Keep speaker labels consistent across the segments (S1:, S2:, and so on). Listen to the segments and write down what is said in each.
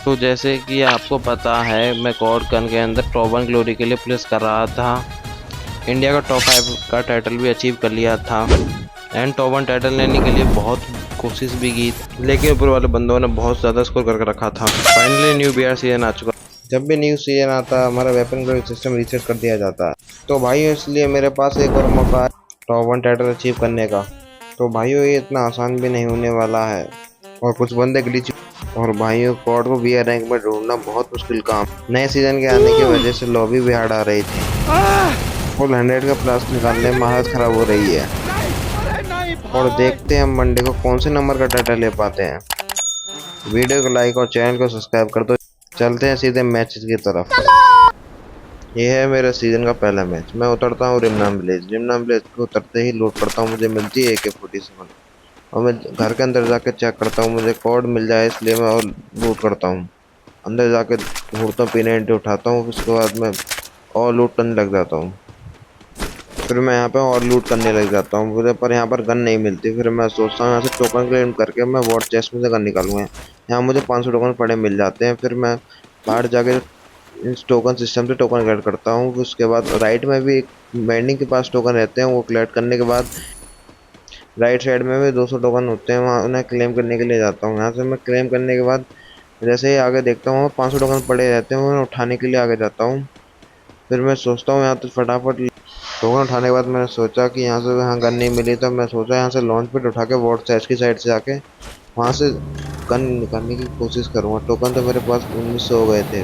S1: तो जैसे कि आपको पता है, मैं कॉड गन के अंदर टॉप 1 ग्लोरी के लिए प्लेस कर रहा था। इंडिया का टॉप 5 का टाइटल भी अचीव कर लिया था एंड टॉप 1 टाइटल लेने के लिए बहुत कोशिश भी की, लेकिन ऊपर वाले बंदों ने बहुत ज़्यादा स्कोर करके रखा था। फाइनली न्यू बीआर सीजन आ चुका। जब भी न्यू सीजन आता है हमारा वेपन ग्रेड सिस्टम रीसेट कर दिया जाता है। तो भाइयों इसलिए मेरे पास एक और मौका है टॉप 1 टाइटल अचीव करने का। तो भाइयों ये इतना आसान भी नहीं होने वाला है और कुछ बंदे ग्लिच और भाइयों कॉड को बीआर रैंक में ढूंढना बहुत मुश्किल काम। नए सीजन के आने की वजह से लॉबी भी हार्ड आ रही थी। फुल 100 का प्लस निकालने में हालत खराब हो रही है और देखते हैं हम मंडे को कौन से नंबर का टाइटल ले पाते हैं। वीडियो को लाइक और चैनल को सब्सक्राइब कर दो। चलते हैं सीधे मैच की तरफ। ये है मेरा सीजन का पहला मैच। मैं उतरता हूँ रिमनाम विलेज को उतरते ही लूट करता हूँ। मुझे मिलती है AK-47 और मैं घर के अंदर जाके चेक करता हूँ मुझे कोड मिल जाए, इसलिए मैं और लूट करता हूँ। अंदर जाके ढूंढता हूँ, P90 उठाता हूँ, उसके बाद मैं और लूट करने लग जाता हूँ। फिर मैं यहाँ पे और लूट करने लग जाता हूँ मुझे, पर यहाँ पर गन नहीं मिलती। फिर मैं सोचता हूँ यहाँ से टोकन क्लेम करके मैं वॉर चेस्ट में से गन निकालूंगा। यहाँ मुझे 500 टोकन पड़े मिल जाते हैं। फिर मैं बाहर जाके इस टोकन सिस्टम से टोकन कलेक्ट करता हूँ। उसके बाद राइट में भी एक वेंडिंग के पास टोकन रहते हैं, वो कलेक्ट करने के बाद राइट साइड में भी 200 टोकन होते हैं, वहाँ उन्हें क्लेम करने के लिए जाता हूँ। यहाँ से मैं क्लेम करने के बाद जैसे ही आगे देखता हूँ 500 टोकन पड़े रहते हैं, उन्हें उठाने के लिए आगे जाता हूँ। फिर मैं सोचता हूँ यहाँ तो फटाफट टोकन उठाने के बाद मैंने सोचा कि यहाँ से यहाँ गन नहीं मिली, तो मैं सोचा यहाँ से लॉन्च पैड उठा के वॉर चेस्ट की साइड से जाके वहाँ से गन निकालने की कोशिश करूँगा। टोकन तो मेरे पास 1900 हो गए थे,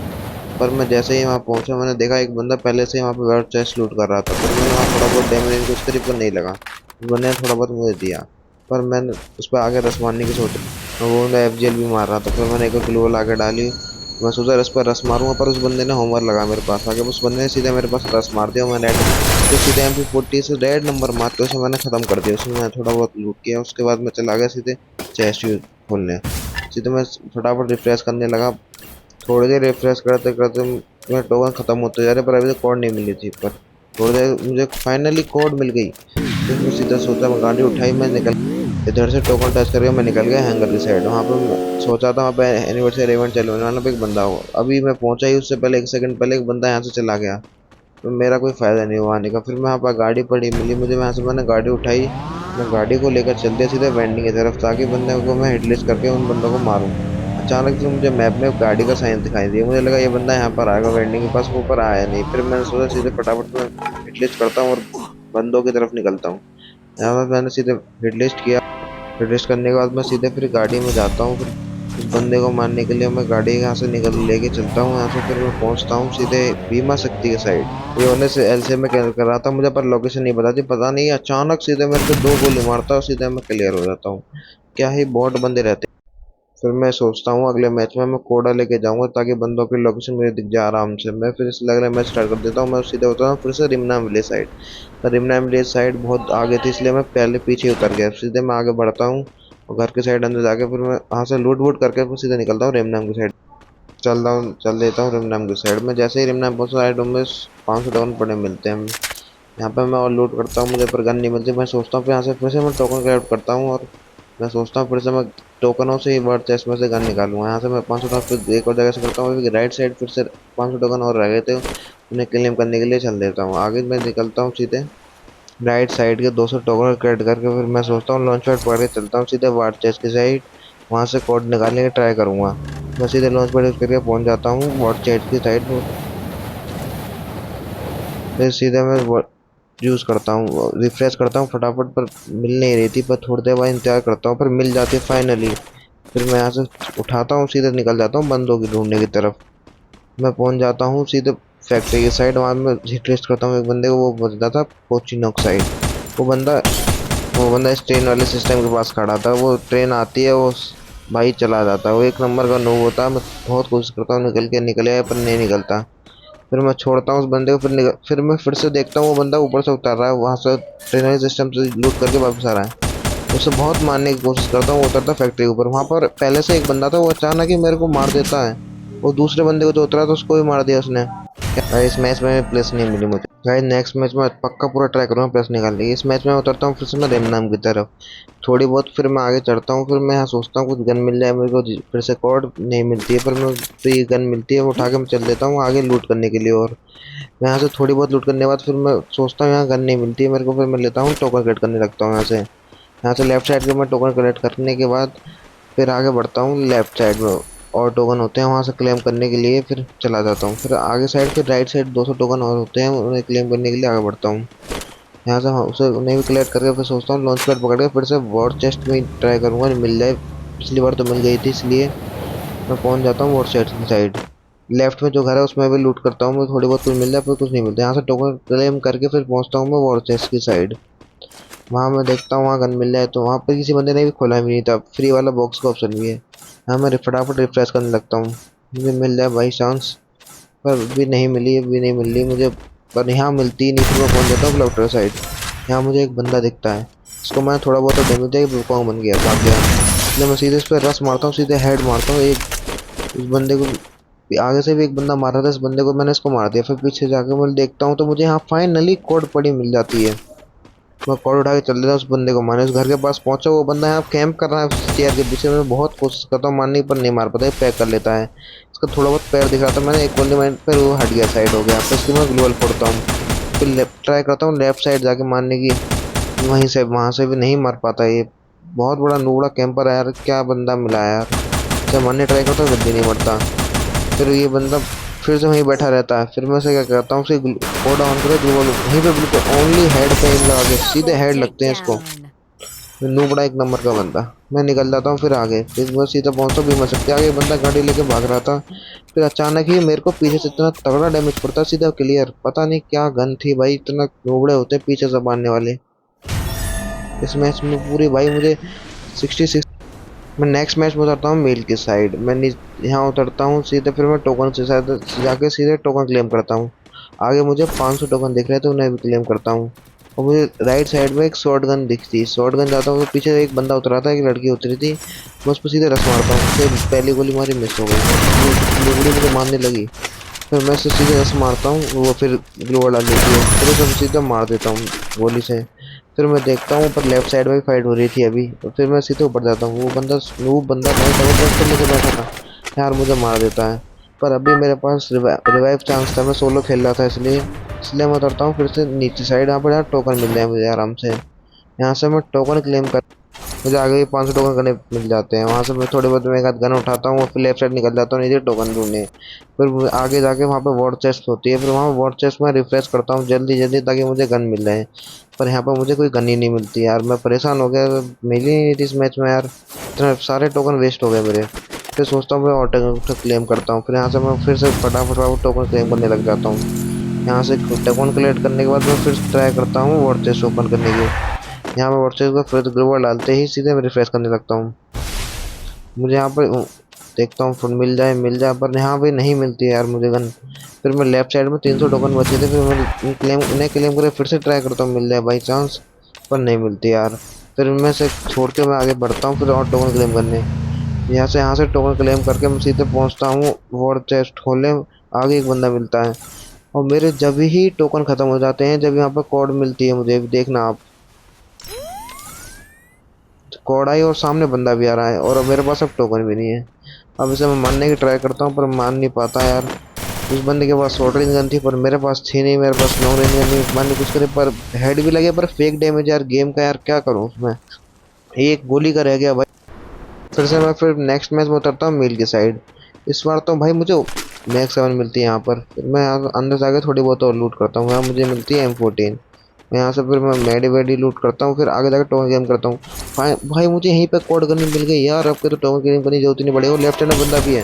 S1: पर मैं जैसे ही वहाँ पहुँचा मैंने देखा एक बंदा पहले से ही वहाँ पे वॉर चेस्ट लूट कर रहा था। फिर मैंने वहाँ थोड़ा बहुत डैमेज कुछ तरीके पर नहीं लगा, बंदे ने थोड़ा बहुत मुझे दिया, पर मैंने उस पर आगे रस मारने की सोची। वो बंदा FGL भी मार रहा था। फिर मैंने एक ग्लूवल आगे डाली, मैं सोचा रस पर रस मारूंगा, पर उस बंदे ने होमर लगा मेरे पास आके। उस बंदे ने सीधे मेरे पास रस मार दिया। मैं रेड तो सीधे MP40 से रेड नंबर मार के उसे मैंने खत्म कर दिया। उसमें मैं थोड़ा बहुत लूट किया। उसके बाद मैं चला गया सीधे चेस्ट खोलने। सीधे मैं फटाफट रिफ्रेश करने लगा। थोड़ी देर रिफ्रेश करते करते मेरे टोकन खत्म होते जा रहे, पर अभी तक कोड नहीं मिली थी। पर थोड़ी देर मुझे फाइनली कोड मिल गई। फिर मैं सीधा सोचा, मैं गाड़ी उठाई, मैं निकल इधर से टोकन टच करके मैं निकल गया हैंगर की साइड। वहाँ पे मैं सोचा था वहाँ पे एनिवर्सरी इवेंट चलने वाला पे एक बंदा हो। अभी मैं पहुंचा ही उससे पहले 1 सेकंड पहले एक बंदा यहाँ से चला गया, तो मेरा कोई फायदा नहीं हुआ आने का। फिर मैं वहाँ पर गाड़ी पड़ी मिली मुझे, वहाँ से मैंने गाड़ी उठाई। मैं गाड़ी को लेकर चल दिया सीधे वेंडिंग की तरफ, ताकि बंदे को मैं हिटलिस्ट करके उन बंदों को मारूं। अचानक से मुझे मैप में गाड़ी का साइन दिखाई दिया। मुझे लगा ये बंदा यहाँ पर आएगा वेंडिंग के पास, वो ऊपर आया नहीं। फिर मैंने सोचा सीधे फटाफट मैं हिटलिस्ट करता हूँ और बंदों की तरफ निकलता हूँ। यहाँ पर मैंने सीधे हिटलिस्ट किया। हिटलिस्ट करने के बाद मैं सीधे फिर गाड़ी में जाता हूँ। फिर उस बंदे को मारने के लिए मैं गाड़ी यहाँ से निकल लेके चलता हूँ यहाँ से। फिर मैं पहुँचता हूँ सीधे भीमा शक्ति के साइड। ये होने से LC में कर रहा था मुझे, पर लोकेशन नहीं बताती। पता नहीं अचानक सीधे मेरे को 2 गोली मारता और सीधे मैं क्लियर हो जाता हूँ। क्या ही बॉट बंदे रहते। फिर मैं सोचता हूँ अगले मैच में मैं कोडा लेके जाऊंगा, ताकि बंदों की लोकेशन मुझे दिख जाए आराम से। मैं फिर इसलिए अगला मैच स्टार्ट कर देता हूँ। मैं सीधे होता हूँ फिर से रिमना विलेज साइड। पर रिमना विलेज साइड बहुत आगे थी, इसलिए मैं पहले पीछे उतर गया। सीधे मैं आगे बढ़ता हूँ और घर के साइड अंदर जाके फिर मैं वहाँ से लूट वूट करके फिर सीधे निकलता हूँ रिमनाम की साइड। चल देता हूँ रिमनाम की साइड में। जैसे ही रिमनाम पहुँचा साइड में 500 टोकन पड़े मिलते हैं। यहाँ पे मैं और लूट करता हूँ, मुझे पर गन नहीं मिलती। मैं सोचता हूँ फिर यहाँ से फिर से मैं टोकन कलेक्ट करता हूँ और मैं सोचता हूँ फिर से मैं टोकनों से ही वर्ड चेस्ट में से गन निकालूंगा। यहाँ से मैं 500 टोकन फिर एक और जगह से करता हूँ। राइट साइड फिर से 500 टोकन और रह गए थे, उन्हें क्लेम करने के लिए चल देता हूँ। आगे मैं निकलता हूँ सीधे राइट साइड के 200 टोकन कलेक्ट करके फिर मैं सोचता हूँ लॉन्च पैड पकड़ के चलता हूँ सीधे वार चेस्ट की साइड। वहाँ से कोड निकालने की ट्राई करूँगा। मैं सीधे लॉन्च पैड यूज करके पहुँच जाता हूँ वार चेस्ट की साइड। फिर सीधे मैं यूज़ करता हूँ, रिफ्रेश करता हूँ फटाफट, पर मिल नहीं रही थी। पर थोड़ी देर बाद इंतजार करता हूँ, पर मिल जाती है फाइनली। फिर मैं यहाँ से उठाता हूँ, सीधे निकल जाता हूँ बंदों की ढूंढने की तरफ। मैं पहुँच जाता हूँ सीधे फैक्ट्री की साइड। वहाँ मैं हिट लिस्ट करता हूँ एक बंदे को, वो बचता था कोचिनोक साइड। वो बंदा वो बंदा इस ट्रेन वाले सिस्टम के पास खड़ा था। वो ट्रेन आती है, वो भाई चला जाता है। वो 1 नंबर का नूब होता है। मैं बहुत कोशिश करता हूँ निकले आए, पर नहीं निकलता। फिर मैं छोड़ता हूँ उस बंदे को। फिर मैं फिर से देखता हूँ वो बंदा ऊपर से उतर रहा है, वहाँ से ट्रेन सिस्टम से लूट करके वापस आ रहा है। उसे बहुत मारने की कोशिश करता हूँ, वो उतरता फैक्ट्री के ऊपर। वहाँ पर पहले से एक बंदा था, वो अचानक ही मेरे को मार देता है। वो दूसरे बंदे को जो उतरा था उसको भी मार दिया उसने। इस मैच में प्लेस नहीं मिली मुझे। गाइस नेक्स्ट मैच में पक्का पूरा ट्राई करूँगा प्लस निकालने की। इस मैच में उतरता हूँ फिर से मैं रेम नाम की तरफ, थोड़ी बहुत फिर मैं आगे चढ़ता हूँ। फिर मैं यहाँ सोचता हूँ कुछ गन मिल जाए मेरे को, फिर से कॉर्ड नहीं मिलती है, पर मैं तो ये गन मिलती है, वो उठा के मैं चल देता हूँ आगे लूट करने के लिए। और मैं यहाँ से थोड़ी बहुत लूट करने के बाद फिर मैं सोचता हूँ यहाँ गन नहीं मिलती है मेरे को, फिर मैं लेता हूँ टोकन कलेक्ट करने लगता हूँ। यहाँ से लेफ्ट साइड के मैं टोकन कलेक्ट करने के बाद फिर आगे बढ़ता हूँ लेफ्ट साइड में, और टोकन होते हैं वहाँ से क्लेम करने के लिए फिर चला जाता हूँ। फिर आगे साइड फिर राइट साइड 200 टोकन और होते हैं, उन्हें क्लेम करने के लिए आगे बढ़ता हूँ। यहाँ से उसे उन्हें भी कलेक्ट करके फिर सोचता हूँ लॉन्च पैड पकड़ के फिर से वॉर चेस्ट में ट्राई करूँगा, मिल जाए। पिछली बार तो मिल गई थी, इसलिए मैं पहुँच जाता हूँ वॉर चेस्ट की साइड। लेफ्ट में जो घर है उसमें भी लूट करता हूँ मैं, थोड़ी बहुत कुछ मिल जाए, फिर कुछ नहीं मिलता। यहाँ से टोकन क्लेम करके फिर पहुँचता हूँ मैं वॉर चेस्ट की साइड। वहाँ मैं देखता हूँ वहाँ गन मिल जाए, तो वहाँ पर किसी बंदे ने भी खोला भी नहीं था, फ्री वाला बॉक्स का ऑप्शन भी है। हाँ मैं फटाफट रिफ्रेश करने लगता हूँ, मुझे मिल जाए बाई चांस, पर भी नहीं मिली, अभी नहीं मिल रही मुझे। पर यहाँ मिलती ही नहीं, फिर मैं पहुँच जाता हूँ क्लाउटर साइड। यहाँ मुझे एक बंदा दिखता है, इसको मैं थोड़ा बहुत डैमेज दिया, बुकॉन्ग बन गया, भाग गया। इसलिए मैं सीधे इस पर रस मारता हूँ, सीधे हेड मारता हूँ। एक इस बंदे को आगे से भी एक बंदा मार रहा था, इस बंदे को मैंने इसको मार दिया। फिर पीछे जाके मैं देखता हूँ तो मुझे यहाँ फाइनली कोड पड़ी मिल जाती है। मैं कॉल उठा के चल देता हूँ उस बंदे को मारने। उस घर के पास पहुंचा, वो बंदा यहाँ कैंप कर रहा है चेयर के पीछे। मैं बहुत कोशिश करता हूँ मारने की, पर नहीं मार पाता, पैक कर लेता है। इसका थोड़ा बहुत पैर दिख रहा था, मैंने एक गोली मारी, पर वो हट गया, साइड हो गया। फिर इसकी मैं ग्लोबल फोड़ता हूँ, फिर लेफ्ट ट्राई करता हूँ लेफ्ट साइड जाके मारने की, वहाँ से भी नहीं मार पाता। ये बहुत बड़ा नूबड़ा कैंपर है यार, क्या बंदा मिला है यार। जब मारने ट्राई करता हूँ जल्दी नहीं मरता, फिर ये बंदा फिर से वहीं बैठा रहता है। फिर मैं से क्या करता हूँ, उसे कोड ऑन करो ग्लोबल, वहीं पे बिल्कुल ओनली हेड पे एम लगा के सीधे हेड लगते हैं इसको। नूबड़ा एक नंबर का बंदा। मैं निकल जाता हूँ फिर आगे, फिर मैं सीधा पहुंचता भी मर सकते आगे, बंदा गाड़ी लेके भाग रहा था। फिर अचानक ही मेरे को पीछे से इतना तगड़ा डैमेज पड़ता, सीधा क्लियर। पता नहीं क्या गन थी भाई, इतना नूबड़े होते हैं पीछे से मारने वाले। इस मैच में पूरी भाई मुझे 66। मैं नेक्स्ट मैच में उतरता हूँ मेल की साइड। मैं यहाँ उतरता हूँ सीधे, फिर मैं टोकन से साइड जाके सीधे टोकन क्लेम करता हूँ। आगे मुझे 500 टोकन दिख रहे थे, उन्हें भी क्लेम करता हूँ। और मुझे राइट साइड में एक शॉर्ट गन दिखती, शॉर्ट गन जाता हूँ तो पीछे एक बंदा उतरा था, एक लड़की उतरी थी। मैं उस पर सीधे रस मारता हूँ, फिर पहली गोली मारी मिस हो गई, गोली मुझे मारने लगी। फिर मैं उससे सीधे रस मारता हूँ, वो फिर ग्लोअर डाल देती है, फिर उसे सीधा मार देता हूँ गोली से। फिर मैं देखता हूँ ऊपर लेफ्ट साइड में फाइट हो रही थी अभी, तो फिर मैं सीधे ऊपर जाता हूँ। वो बंदा भाई जबरदस्त करने के बैठा था यार, मुझे मार देता है। पर अभी मेरे पास रिवाइव चांस था, मैं सोलो खेल रहा था, इसलिए इसलिए मैं उतरता हूँ फिर से नीचे साइड। यहाँ पर यार टोकन मिल जाए मुझे आराम से, यहाँ से मैं टोकन क्लेम कर, मुझे आगे भी 500 टोकन करने मिल जाते हैं। वहाँ से मैं थोड़ी बहुत मैं एक आध गन उठाता हूँ और फिर लेफ्ट साइड निकल जाता हूँ नीचे टोकन ढूंढने। फिर आगे जाके वहाँ पे वॉर चेस्ट होती है, फिर वहाँ वॉर चेस्ट में रिफ्रेश करता हूँ जल्दी जल्दी, ताकि मुझे गन मिल जाए। पर यहाँ पर मुझे कोई गन ही नहीं मिलती यार, मैं परेशान हो गया, मिली नहीं थी इस मैच में यार, इतने सारे टोकन वेस्ट हो गए मेरे। फिर सोचता हूँ मैं ऑटो क्लेम करता हूँ, फिर यहाँ से मैं फिर से फटाफट टोकन क्लेम करने लग जाता हूँ। यहाँ से टोकन कलेक्ट करने के बाद मैं फिर ट्राई करता हूँ वॉर चेस्ट ओपन करने की। यहाँ मैं वॉर चेस्ट को फिर ग्लोबल डालते ही सीधे मैं रिफ्रेश करने लगता हूँ। मुझे यहाँ पर देखता हूँ फुल मिल जाए, पर यहाँ भी नहीं मिलती है यार मुझे गन। फिर मैं लेफ्ट साइड में 300 टोकन बचे थे, फिर मैं उन्हें क्लेम करके फिर से ट्राई करता हूँ मिल जाए बाई चांस, पर नहीं मिलती यार। फिर मैं से छोड़ के मैं आगे बढ़ता हूँ फिर और टोकन क्लेम करने। यहाँ से टोकन क्लेम करके मैं सीधे पहुँचता हूँ वॉर चेस्ट खोलने। आगे एक बंदा मिलता है, और मेरे जब ही टोकन खत्म हो जाते हैं, जब यहाँ पर कोड मिलती है मुझे, देखना आप, कोड आई और सामने बंदा भी आ रहा है, और अब मेरे पास अब टोकन भी नहीं है। अब इसे मैं मारने की ट्राई करता हूँ, पर मान नहीं पाता यार। उस बंदे के पास शॉर्ट रेंज गन थी, पर मेरे पास थी नहीं, मेरे पास लॉन्ग रेंज गन नहीं। मारने कुछ करे पर हेड भी लगे, पर फेक डैमेज यार गेम का, यार क्या करूँ उसमें, एक गोली का रह गया भाई। फिर से मैं फिर नेक्स्ट मैच में उतरता हूँ मील की साइड। इस बार तो भाई मुझे मैक्स 7 मिलती है यहाँ पर। फिर मैं अंदर से आके थोड़ी बहुत और लूट करता हूँ, यहाँ मुझे मिलती है M14। यहाँ से फिर मैं मेडी लूट करता हूँ, फिर आगे जाकर टोकन गेम करता हूँ। भाई मुझे यहीं पे कोड गन मिल गई यार, अब के तो टोकन गेम करने की जरूरत नहीं पड़ेगी। लेफ्ट हैंड बंदा भी है,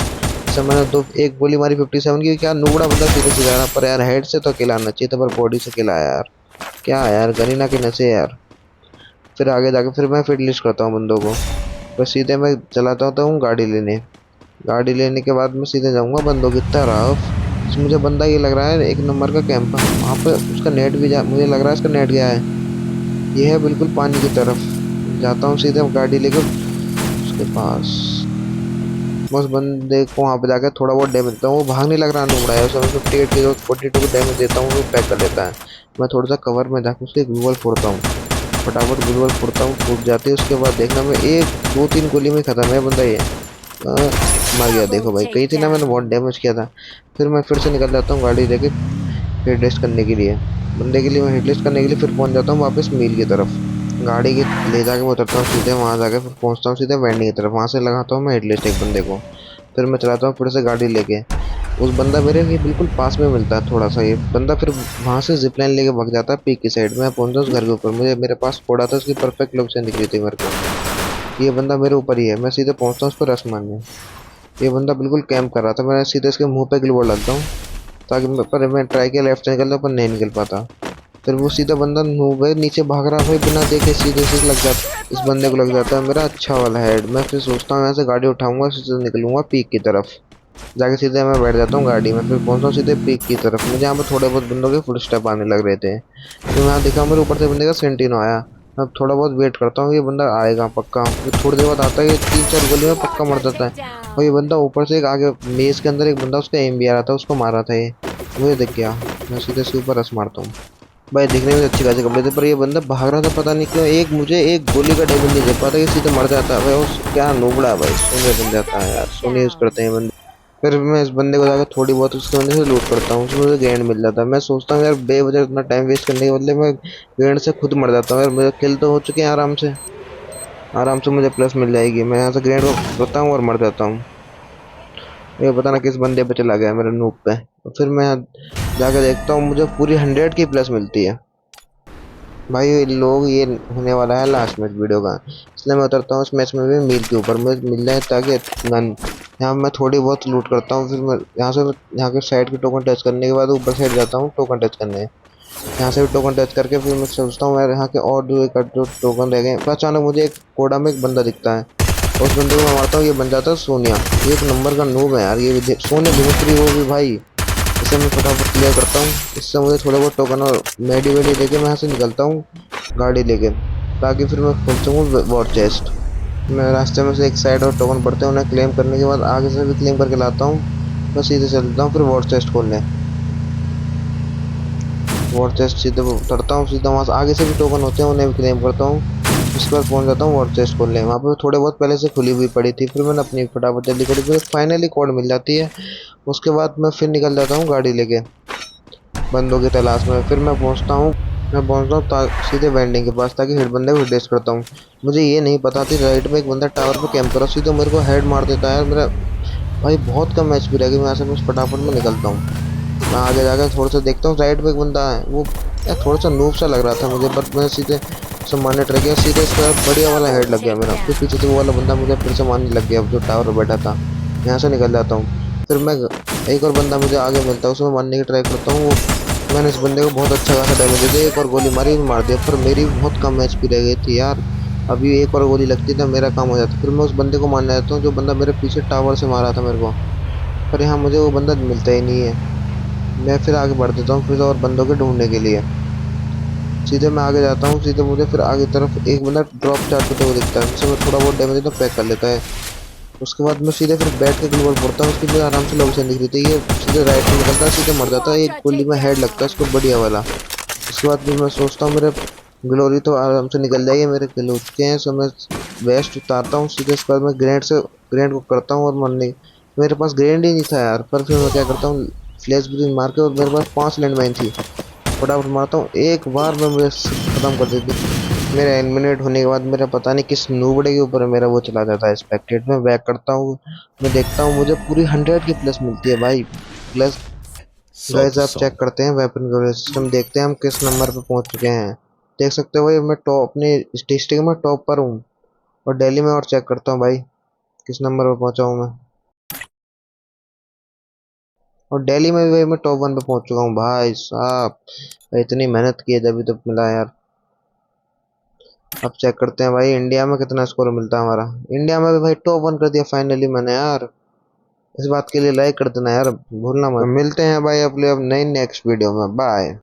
S1: इससे मैंने दो एक गोली मारी 57 की, क्या नुबड़ा बंदा सीधे सीधा रहा, पर यार हेड से तो अकेला आना चाहिए था, पर बॉडी से अकेला है यार, क्या यार गनीना के नशे यार। फिर आगे जाके फिर मैं फिर लिस्ट करता हूँ बंदों को, बस सीधे मैं चलाता होता हूँ गाड़ी लेने के बाद मैं सीधे जाऊँगा बंदों की तरफ। मुझे बंदा ये लग रहा है एक नंबर का कैंप है वहाँ पे, उसका नेट भी मुझे लग रहा है इसका नेट गया है। ये है बिल्कुल पानी की तरफ, जाता हूँ सीधे गाड़ी लेकर उसके पास। मैं उस बंदे को वहाँ पे जाकर थोड़ा बहुत डैमेज देता हूँ। वो भागने लग रहा नुबड़ा है, उसमें 58 की 42 को डैमेज देता हूँ, वो पैक कर लेता है। मैं थोड़ा सा कवर में जाकर उसके ग्लूवल फोड़ता हूँ, फटाफट ग्लूवल फोड़ता हूँ, फूट जाती है। उसके बाद देखना मैं एक दो तीन गोली में खत्म है बंदा ये। मर गया। देखो भाई, कही थी ना मैंने बहुत डैमेज किया था। फिर मैं फिर से निकल जाता हूँ गाड़ी लेके हेडलिस्ट करने के लिए, बंदे के लिए मैं हेडलिस्ट करने के लिए फिर पहुंच जाता हूँ वापस मील की तरफ। गाड़ी की ले जाके मैं उतरता हूँ सीधे, वहां जाके फिर पहुंचता हूँ सीधे वेंडिंग की तरफ, वहां से लगाता हूँ मैं हेडलिस्ट एक बंदे को। फिर मैं चलाता हूँ फिर से गाड़ी लेके। उस बंदा मेरे ये बिल्कुल पास में मिलता है थोड़ा सा, ये बंदा फिर वहां से जिप लाइन लेके भाग जाता है पीक की साइड में। पहुंचता हूँ उस घर के ऊपर, मुझे मेरे पास फोड़ा था, उसकी परफेक्ट लोकेशन दिख रही थी मेरे को। ये बंदा मेरे ऊपर ही है, मैं सीधे पहुंचता हूँ उस पर रश मारने। ये बंदा बिल्कुल कैंप कर रहा था, मैं सीधे इसके मुंह पे ग्लूवॉल लगता हूँ ताकि पर मैं ट्राई किया लेफ्ट से निकलता पर नहीं निकल पाता। फिर वो सीधा बंदा नूब है नीचे भाग रहा भाई, बिना देखे सीधे से लग जाता, इस बंदे को लग जाता है मेरा अच्छा वाला हेड। मैं फिर सोचता हूँ यहाँ से गाड़ी उठाऊंगा, सीधे निकलूंगा पीक की तरफ। जाके सीधे मैं बैठ जाता हूँ गाड़ी में, फिर पहुंचता हूँ सीधे पीक की तरफ। मुझे यहाँ पर थोड़े बहुत बंदों के फुल स्टेप आने लग रहे थे, फिर मैं यहाँ देखा मेरे ऊपर से बंदे का सेंटिनो आया। मैं थोड़ा बहुत वेट करता हूँ, ये बंदा आएगा पक्का। फिर थोड़ी देर बाद आता है, ये 3-4 गोली में पक्का मर जाता है। और ये बंदा ऊपर से एक आगे मेज के अंदर एक बंदा उसका एम भी आ रहा था, उसको मारा था ये, मुझे दिख गया। मैं सीधे से ऊपर रस मारता हूँ। भाई दिखने में अच्छी खासी कपड़े थे, पर ये बंदा भाग रहा था पता नहीं क्यों, मुझे एक गोली का डैमेज नहीं दे पाता, ये सीधे मर जाता है। भाई उस क्या नोबड़ा है भाई, सोने बन जाता है यार, सोने यूज करते हैं बंदे। फिर मैं इस बंदे को जाकर थोड़ी बहुत उसके बंदे से लूट करता हूँ, उसमें मुझे गेंद मिल जाता है। मैं सोचता हूँ यार बेवजह इतना टाइम वेस्ट करने के बदले मैं गेंद से खुद मर जाता हूँ यार, मेरे किल तो हो चुके हैं आराम से, आराम से मुझे प्लस मिल जाएगी। मैं यहाँ से ग्रेड को करता हूँ और मर जाता हूँ। ये पता ना किस बंदे पे चला गया मेरे नूब पे। और फिर मैं जाकर देखता हूँ मुझे पूरी 100 की प्लस मिलती है। भाई लोग ये होने वाला है लास्ट मैच वीडियो का, इसलिए मैं उतरता हूँ इस मैच में भी मील के ऊपर, मुझे मिल जाए ताकि गन। यहाँ मैं थोड़ी बहुत लूट करता हूँ, फिर मैं यहाँ के साइड के टोकन टच करने के बाद ऊपर साइड जाता हूँ टोकन टच करने। यहाँ से भी टोकन टच करके फिर मैं सोचता हूँ यार यहाँ के और जो एक जो टोकन रह गए। अचानक मुझे एक कोडा में एक बंदा दिखता है, उस बंदे को मैं मारता हूँ, ये बन जाता है सोनिया। ये एक नंबर का नूब है यार, ये सोनिया दिमित्री वो भी भाई। इसे मैं फटाफट क्लियर करता हूँ, इससे मुझे थोड़ा बहुत टोकन और मेडी वेडी लेके मैं यहाँ से निकलता हूँ गाड़ी लेके, ताकि फिर मैं पहुँचूँ वॉर चेस्ट। मैं रास्ते में से एक साइड और टोकन पड़ते हैं, उन्हें क्लेम करने के बाद आगे से भी क्लेम करके लाता हूँ। मैं सीधे चलता हूँ फिर वॉर चेस्ट खोलने। वॉर चेस्ट सीधे उतरता हूँ, सीधा वहाँ से आगे से भी टोकन होते हैं उन्हें भी क्लेम करता हूँ। उसके बाद पहुँच जाता हूँ वॉर चेस्ट खोलने। वहाँ पे थोड़े बहुत पहले से खुली हुई पड़ी थी, फिर मैंने अपनी फटाफट जल्दी करी, फिर फाइनली कोड मिल जाती है। उसके बाद मैं फिर निकल जाता हूँ गाड़ी लेके बंदों की तलाश में। फिर मैं पहुंचता हूँ सीधे वेंडिंग के पास, ताकि हेड बंदे को हेडलिस्ट करता हूँ। मुझे ये नहीं पता थी राइट में एक बंदा टावर पे कैंप करा, सीधे मेरे को हेड मार देता है मेरा। भाई बहुत कम एचपी रह गई, मैं ऐसे बस फटाफट में निकलता हूँ। मैं आगे जाकर थोड़ा सा देखता हूँ, राइट में एक बंदा है, वो थोड़ा सा नूब सा लग रहा था मुझे, बट मैं सीधे उसे मारने ट्राई किया, सीधे इसका बढ़िया वाला हेड लग गया मेरा। फिर पीछे से वो वाला बंदा मुझे फिर से मारने लग गया जो टावर पर बैठा था। यहाँ से निकल जाता हूँ। फिर मैं एक और बंदा मुझे आगे मिलता है, उसमें मारने की ट्राई करता हूँ। मैंने इस बंदे को बहुत अच्छा खासा डैमेज दे दिया, एक और गोली मारी मार दिया, पर मेरी बहुत कम एचपी रह गई थी यार। अभी एक और गोली लगती तो मेरा काम हो जाता। फिर मैं उस बंदे को मारने जाता हूँ जो बंदा मेरे पीछे टावर से मारा था मेरे को, पर यहाँ मुझे वो बंदा मिलता ही नहीं है। मैं फिर आगे बढ़ देता हूँ फिर और बंदों के ढूंढने के लिए। सीधे मैं आगे जाता हूँ, सीधे मुझे फिर आगे तरफ एक बंदा ड्रॉप चार्ज करते हुए दिखता है, उसे मैं थोड़ा बहुत डैमेज तो पैक कर लेता है। उसके बाद मैं सीधे फिर बैठ के ग्लूवॉल फोड़ता हूँ, उसकी मुझे आराम से लोकेशन दिख रही थी। ये सीधे राइट में निकलता है, सीधे मर जाता है, एक गोली में हेड लगता है उसको बढ़िया वाला। उसके बाद फिर मैं सोचता हूँ मेरे ग्लोरी तो आराम से निकल जाएगी, मेरे किल हो चुके हैं। सो मैं वेस्ट उतारता हूँ, सीधे उसके बाद मैं ग्रेनेड को करता हूँ और मरने। मेरे पास ग्रेनेड ही नहीं था यार, पर फिर मैं क्या करता हूँ फ्लैश ब्रीन मार के, और मेरे पास 5 लैंडमाइन थी, फटाफट मारता हूँ, एक बार में मुझे खत्म कर देती। मेरा एलिमिनेट होने के बाद मेरा पता नहीं किस नूबड़े के ऊपर मेरा वो चला जाता है स्पेक्टेट में। बैक करता हूँ, मैं देखता हूँ मुझे पूरी 100 की प्लस मिलती है भाई प्लस। गाइस आप चेक करते हैं वेपन का सिस्टम, देखते हैं हम किस नंबर पे पहुंच चुके हैं। देख सकते हो भाई मैं टॉप अपनी स्टेटिस्टिक में टॉप पर हूँ। और दिल्ली में और चेक करता हूँ भाई किस नंबर पे पहुंचा हूँ मैं। और दिल्ली में भी भाई मैं टॉप 1 पे पहुंच चुका हूँ भाई साहब। इतनी मेहनत की है जब तक मिला यार। अब चेक करते हैं भाई इंडिया में कितना स्कोर मिलता है हमारा। इंडिया में भी भाई टॉप 1 कर दिया फाइनली मैंने यार। इस बात के लिए लाइक कर देना यार, भूलना मत। मिलते हैं भाई अपने अब नई नेक्स्ट वीडियो में, बाय।